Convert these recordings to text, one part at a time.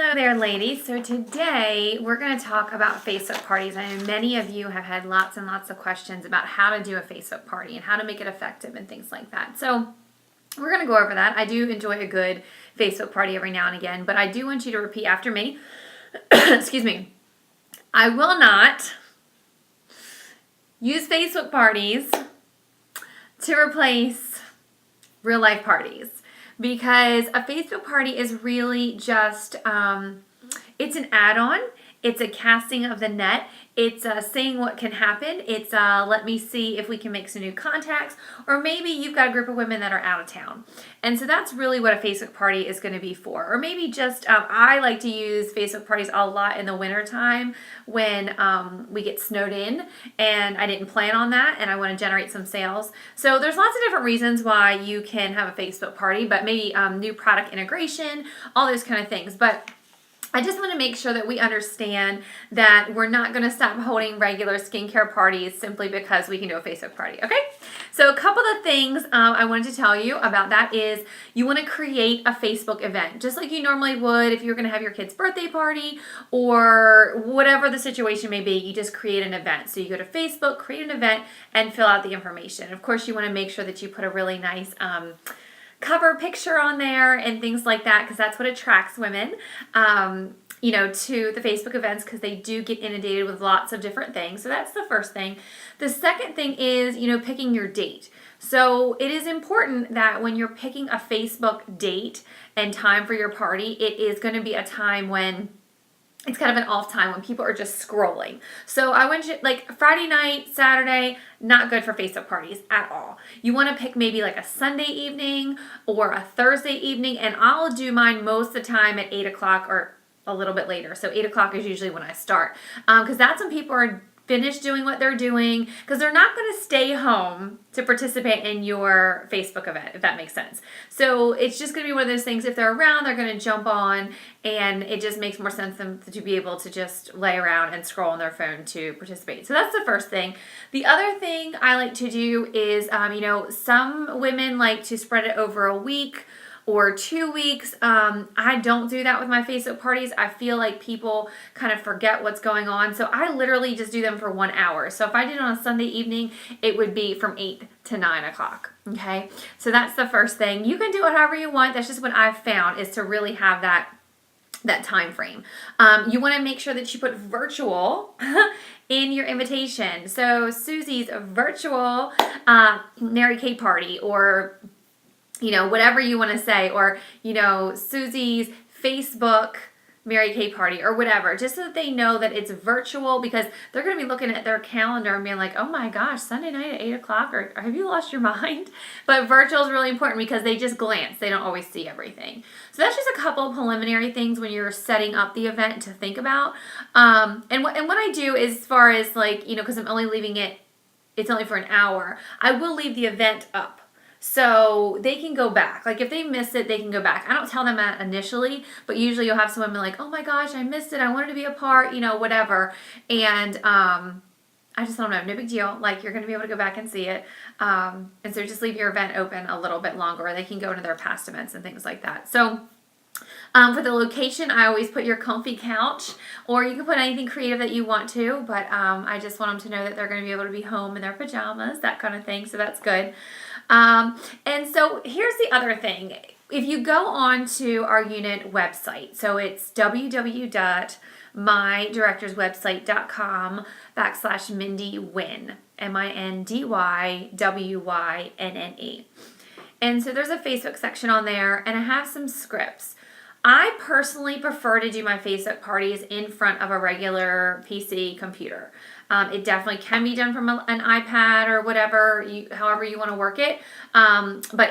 Hello there, ladies. So today we're going to talk about Facebook parties. I know many of you have had lots and lots of questions about how to do a Facebook party and how to make it effective and things like that. So we're going to go over that. I do enjoy a good Facebook party every now and again, but I do want you to repeat after me. Excuse me. I will not use Facebook parties to replace real life parties. Because a Facebook party is really just, it's an add-on. It's a casting of the net. It's seeing what can happen. It's let me see if we can make some new contacts. Or maybe you've got a group of women that are out of town. And so that's really what a Facebook party is going to be for. Or maybe just, I like to use Facebook parties a lot in the wintertime when we get snowed in. And I didn't plan on that. And I want to generate some sales. So there's lots of different reasons why you can have a Facebook party. But maybe new product integration, all those kind of things. But I just want to make sure that we understand that we're not going to stop holding regular skincare parties simply because we can do a Facebook party, okay? So a couple of things I wanted to tell you about that is you want to create a Facebook event, just like you normally would if you're going to have your kid's birthday party or whatever the situation may be. You just create an event. So you go to Facebook, create an event, and fill out the information. Of course, you want to make sure that you put a really nice cover picture on there and things like that, because that's what attracts women to the Facebook events, because they do get inundated with lots of different things. So that's the first thing. The second thing is picking your date. So it is important that when you're picking a Facebook date and time for your party, it is going to be a time when it's kind of an off time when people are just scrolling. So I want you, like Friday night, Saturday, not good for Facebook parties at all. You want to pick maybe like a Sunday evening or a Thursday evening, and I'll do mine most of the time at 8 o'clock or a little bit later. So 8 o'clock is usually when I start, because that's when people are finished doing what they're doing, because they're not going to stay home to participate in your Facebook event, if that makes sense. So it's just going to be one of those things, if they're around, they're going to jump on, and it just makes more sense for them to be able to just lay around and scroll on their phone to participate. So that's the first thing. The other thing I like to do is, some women like to spread it over a week or 2 weeks. I don't do that with my Facebook parties. I feel like people kind of forget what's going on. So I literally just do them for 1 hour. So if I did it on a Sunday evening, it would be from 8 to 9 o'clock. Okay. So that's the first thing. You can do it however you want. That's just what I've found, is to really have that time frame. You want to make sure that you put virtual in your invitation. So Susie's virtual Mary Kay party, or whatever you want to say, or, Susie's Facebook Mary Kay party, or whatever, just so that they know that it's virtual, because they're going to be looking at their calendar and being like, oh my gosh, Sunday night at 8 o'clock, or have you lost your mind? But virtual is really important because they just glance. They don't always see everything. So that's just a couple of preliminary things when you're setting up the event to think about. And what I do is, as far as because I'm only leaving it's only for an hour, I will leave the event up. So they can go back. Like if they miss it, they can go back. I don't tell them that initially, but usually you'll have some women like, oh my gosh, I missed it. I wanted to be a part, whatever. And I just don't know, no big deal. Like you're going to be able to go back and see it. And so just leave your event open a little bit longer, or they can go into their past events and things like that. So for the location, I always put your comfy couch, or you can put anything creative that you want to, but I just want them to know that they're going to be able to be home in their pajamas, that kind of thing. So that's good. And so here's the other thing. If you go on to our unit website, so it's www.mydirectorswebsite.com/MindyWynne, MindyWynne. And so there's a Facebook section on there, and I have some scripts. I personally prefer to do my Facebook parties in front of a regular PC computer. It definitely can be done from an iPad or whatever, however you want to work it. But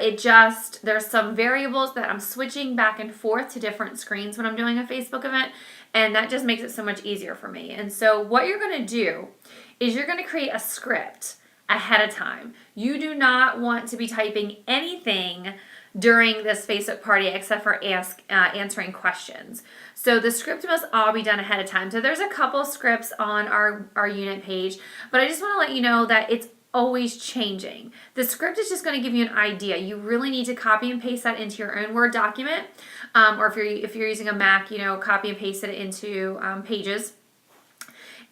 there's some variables that I'm switching back and forth to different screens when I'm doing a Facebook event, and that just makes it so much easier for me. And so what you're going to do is you're going to create a script ahead of time. You do not want to be typing anything during this Facebook party except for answering questions. So the script must all be done ahead of time. So there's a couple scripts on our unit page, but I just want to let you know that it's always changing. The script is just going to give you an idea. You really need to copy and paste that into your own Word document, or if you're using a Mac, copy and paste it into Pages.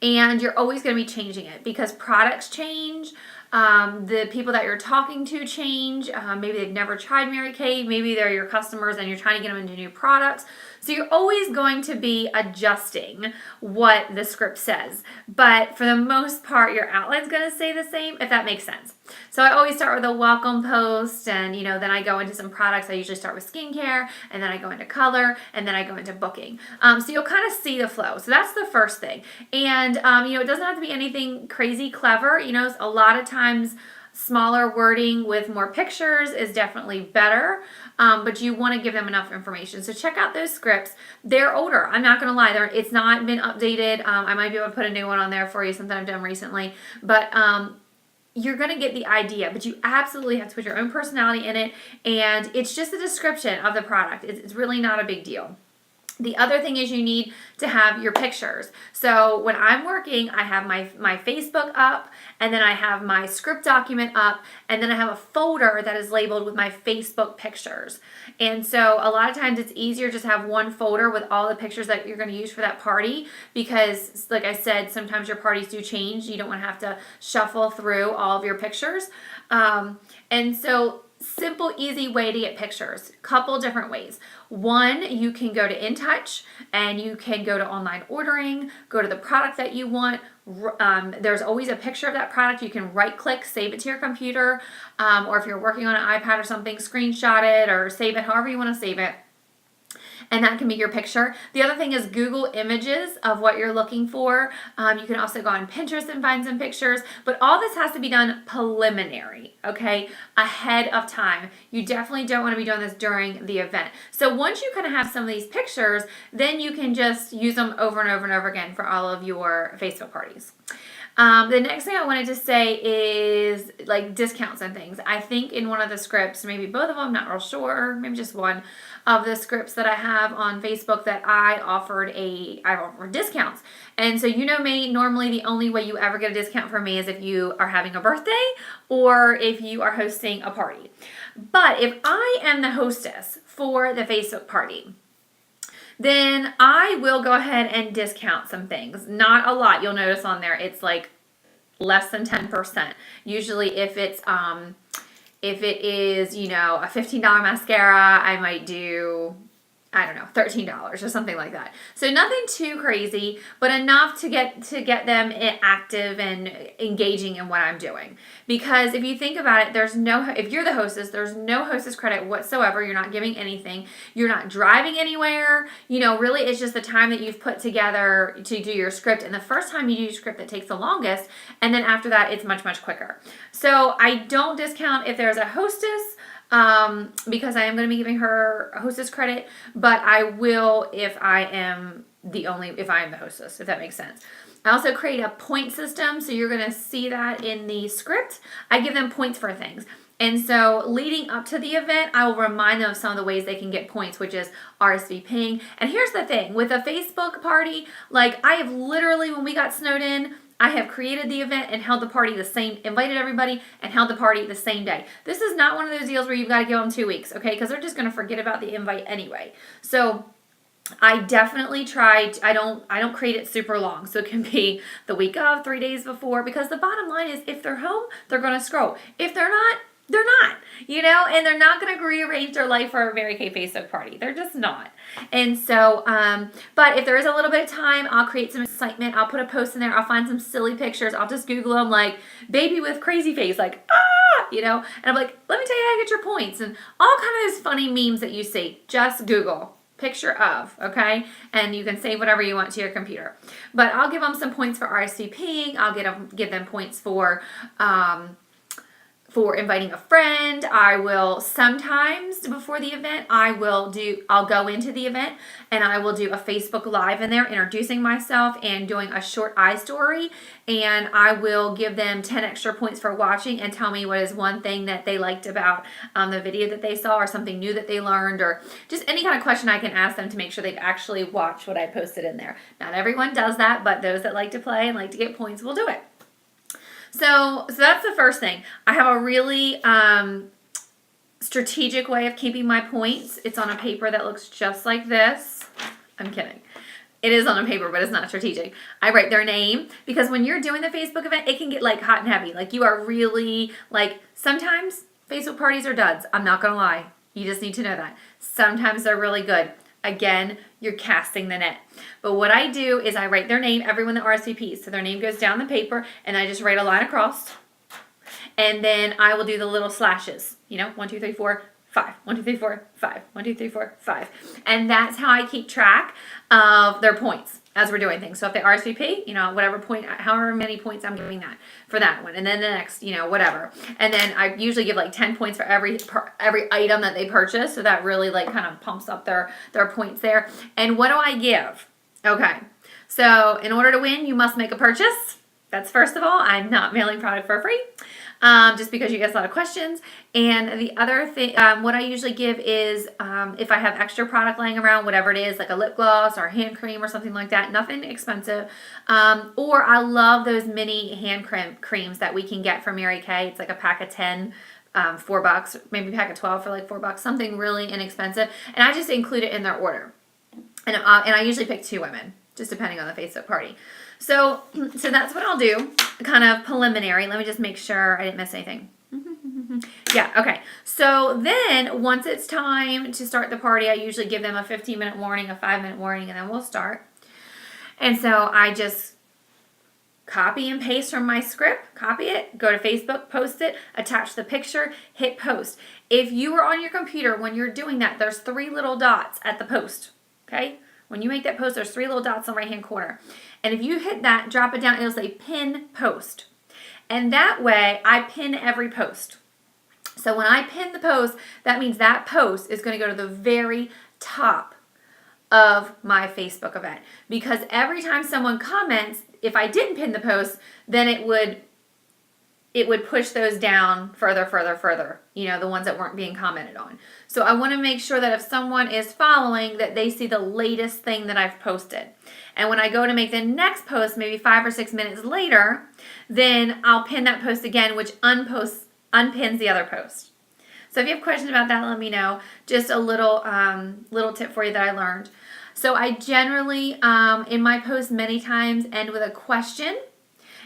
And you're always going to be changing it because products change. The people that you're talking to change. Maybe they've never tried Mary Kay. Maybe they're your customers and you're trying to get them into new products. So you're always going to be adjusting what the script says. But for the most part, your outline's going to stay the same, if that makes sense. So I always start with a welcome post, and then I go into some products. I usually start with skincare, and then I go into color, and then I go into booking. So you'll kind of see the flow. So that's the first thing. And it doesn't have to be anything crazy clever. A lot of times smaller wording with more pictures is definitely better, but you want to give them enough information. So check out those scripts. They're older. I'm not going to lie. It's not been updated. I might be able to put a new one on there for you, something I've done recently. But you're going to get the idea, but you absolutely have to put your own personality in it, and it's just a description of the product. It's really not a big deal. The other thing is you need to have your pictures. So when I'm working, I have my Facebook up, and then I have my script document up, and then I have a folder that is labeled with my Facebook pictures. And so a lot of times it's easier just to have one folder with all the pictures that you're going to use for that party because, like I said, sometimes your parties do change. You don't want to have to shuffle through all of your pictures. And so simple, easy way to get pictures. Couple different ways. One, you can go to InTouch and you can go to online ordering, go to the product that you want. There's always a picture of that product. You can right click, save it to your computer, or if you're working on an iPad or something, screenshot it or save it however you want to save it. And that can be your picture. The other thing is Google images of what you're looking for. You can also go on Pinterest and find some pictures, but all this has to be done preliminary, okay, ahead of time. You definitely don't want to be doing this during the event. So once you kind of have some of these pictures, then you can just use them over and over and over again for all of your Facebook parties. The next thing I wanted to say is like discounts and things. I think in one of the scripts, maybe both of them, not real sure, maybe just one of the scripts that I have on Facebook that I offered discounts. And so me, normally the only way you ever get a discount from me is if you are having a birthday or if you are hosting a party. But if I am the hostess for the Facebook party, then I will go ahead and discount some things. Not a lot. You'll notice on there it's like less than 10%. Usually if it is, a $15 mascara, I might do, I don't know, $13 or something like that. So nothing too crazy, but enough to get them active and engaging in what I'm doing. Because if you think about it, if you're the hostess, there's no hostess credit whatsoever. You're not giving anything. You're not driving anywhere. Really it's just the time that you've put together to do your script. And the first time you do your script, that takes the longest. And then after that, it's much, much quicker. So I don't discount if there's a hostess, because I am going to be giving her a hostess credit, but I will if I am the hostess, if that makes sense. I also create a point system, so you're going to see that in the script. I give them points for things. And so leading up to the event, I will remind them of some of the ways they can get points, which is RSVPing. And here's the thing, with a Facebook party, like I have literally, when we got snowed in, I have created the event and held the party invited everybody and held the party the same day. This is not one of those deals where you've got to give them 2 weeks, okay? Because they're just going to forget about the invite anyway. So I definitely tried, I don't create it super long. So it can be the week of, 3 days before, because the bottom line is if they're home, they're going to scroll. If they're not, they're not, and they're not going to rearrange their life for a Mary Kay Facebook party. They're just not. And so, but if there is a little bit of time, I'll create some excitement. I'll put a post in there. I'll find some silly pictures. I'll just Google them like baby with crazy face, like, and I'm like, let me tell you how to get your points and all kind of those funny memes that you see. Just Google picture of, okay? And you can save whatever you want to your computer. But I'll give them some points for RSVPing. I'll give them points for inviting a friend. I will sometimes before the event, I'll go into the event and I will do a Facebook Live in there introducing myself and doing a short iStory, and I will give them 10 extra points for watching and tell me what is one thing that they liked about the video that they saw or something new that they learned or just any kind of question I can ask them to make sure they've actually watched what I posted in there. Not everyone does that, but those that like to play and like to get points will do it. So that's the first thing. I have a really strategic way of keeping my points. It's on a paper that looks just like this. I'm kidding. It is on a paper, but it's not strategic. I write their name because when you're doing the Facebook event, it can get like hot and heavy. Like you are really like, sometimes Facebook parties are duds. I'm not going to lie. You just need to know that. Sometimes they're really good. Again, you're casting the net. But what I do is I write their name, everyone that RSVPs. So their name goes down the paper and I just write a line across. And then I will do the little slashes. 1, 2, 3, 4, 5. 1, 2, 3, 4, 5. 1, 2, 3, 4, 5. And that's how I keep track of their points as we're doing things. So if they RSVP, whatever point, however many points I'm giving that for that one. And then the next, whatever. And then I usually give like 10 points for every item that they purchase. So that really like kind of pumps up their points there. And what do I give? Okay. So in order to win, you must make a purchase. That's first of all. I'm not mailing product for free. Just because you get a lot of questions. And the other thing, what I usually give is if I have extra product laying around, whatever it is, like a lip gloss or hand cream or something like that, nothing expensive. Or I love those mini hand creams that we can get from Mary Kay. It's like a pack of 10, $4, maybe a pack of 12 for like $4, something really inexpensive. And I just include it in their order. And I usually pick 2 women, just depending on the Facebook party. So that's what I'll do, kind of preliminary. Let me just make sure I didn't miss anything. Yeah, okay. So then once it's time to start the party, I usually give them a 15-minute warning, a 5-minute warning, and then we'll start. And so I just copy and paste from my script, copy it, go to Facebook, post it, attach the picture, hit post. If you are on your computer when you're doing that, there's 3 little dots at the post, okay? When you make that post, there's 3 little dots on the right-hand corner. And if you hit that, drop it down, it'll say pin post. And that way, I pin every post. So when I pin the post, that means that post is going to go to the very top of my Facebook event. Because every time someone comments, if I didn't pin the post, then it would push those down further, the ones that weren't being commented on. So I want to make sure that if someone is following, that they see the latest thing that I've posted. And when I go to make the next post, maybe 5 or 6 minutes later, then I'll pin that post again, which unpins the other post. So if you have questions about that, let me know. Just a little tip for you that I learned. So I generally, in my posts many times, end with a question.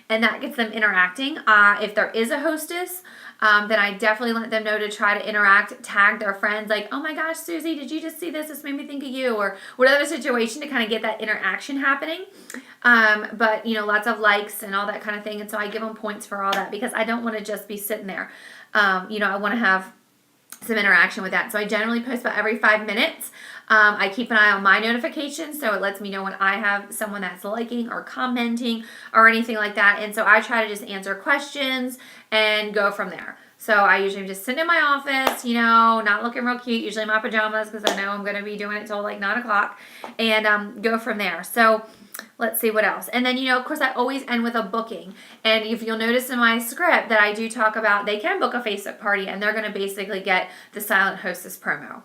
And that gets them interacting. If there is a hostess, then I definitely let them know to try to interact, tag their friends like, oh my gosh, Susie, did you just see this? This made me think of you, or whatever situation to kind of get that interaction happening. But, lots of likes and all that kind of thing. And so I give them points for all that because I don't want to just be sitting there. I want to have some interaction with that. So I generally post about every 5 minutes. I keep an eye on my notifications, so it lets me know when I have someone that's liking or commenting or anything like that. And so I try to just answer questions and go from there. So I usually just sit in my office, not looking real cute, usually in my pajamas because I know I'm going to be doing it till like 9 o'clock, and go from there. So let's see what else. And then, of course, I always end with a booking. And if you'll notice in my script that I do talk about they can book a Facebook party and they're going to basically get the Silent Hostess promo.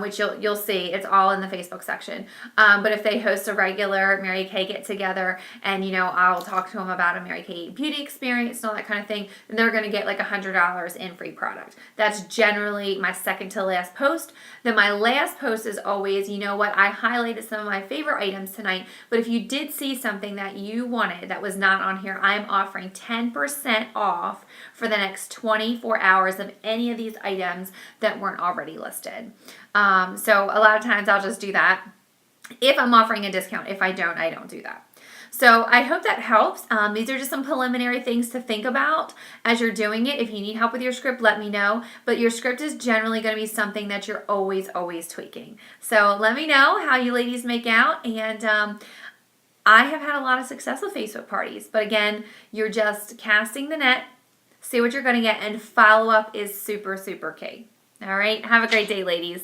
Which you'll see, it's all in the Facebook section. But if they host a regular Mary Kay get together and, I'll talk to them about a Mary Kay beauty experience and all that kind of thing, then they're going to get like $100 in free product. That's generally my second to last post. Then my last post is always, I highlighted some of my favorite items tonight, but if you did see something that you wanted that was not on here, I'm offering 10% off for the next 24 hours of any of these items that weren't already listed. So a lot of times I'll just do that if I'm offering a discount. If I don't do that. So I hope that helps. These are just some preliminary things to think about as you're doing it. If you need help with your script, let me know. But your script is generally going to be something that you're always tweaking. So let me know how you ladies make out. And I have had a lot of success with Facebook parties. But again, you're just casting the net, see what you're going to get, and follow up is super, super key. All right. Have a great day, ladies.